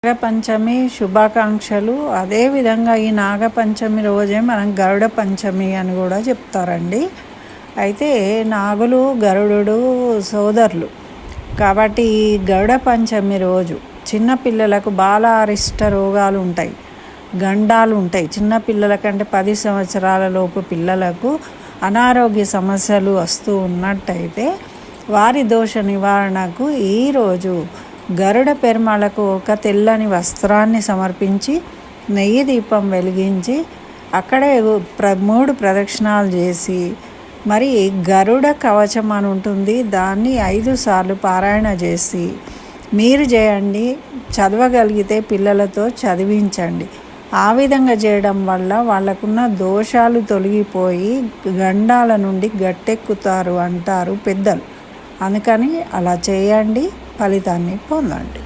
నాగపంచమి శుభాకాంక్షలు. అదేవిధంగా ఈ నాగపంచమి రోజే మనం గరుడ పంచమి అని కూడా చెప్తారండి. అయితే నాగులు గరుడు సోదరులు కాబట్టి ఈ గరుడ పంచమి రోజు చిన్నపిల్లలకు బాల అరిష్ట రోగాలు ఉంటాయి, గండాలు ఉంటాయి. చిన్నపిల్లల కంటే 10 సంవత్సరాల లోపు పిల్లలకు అనారోగ్య సమస్యలు వస్తూ ఉన్నట్టయితే వారి దోష నివారణకు ఈరోజు గరుడ పెరుమాళకు ఒక తెల్లని వస్త్రాన్ని సమర్పించి నెయ్యి దీపం వెలిగించి అక్కడే 3 ప్రదక్షిణాలు చేసి మరి గరుడ కవచం అని ఉంటుంది, దాన్ని 5 సార్లు పారాయణ చేసి మీరు చేయండి. చదవగలిగితే పిల్లలతో చదివించండి. ఆ విధంగా చేయడం వల్ల వాళ్ళకున్న దోషాలు తొలగిపోయి గండాల నుండి గట్టెక్కుతారు అంటారు పెద్దలు. అందుకని అలా చేయండి, ఫలితాన్ని పొందండి.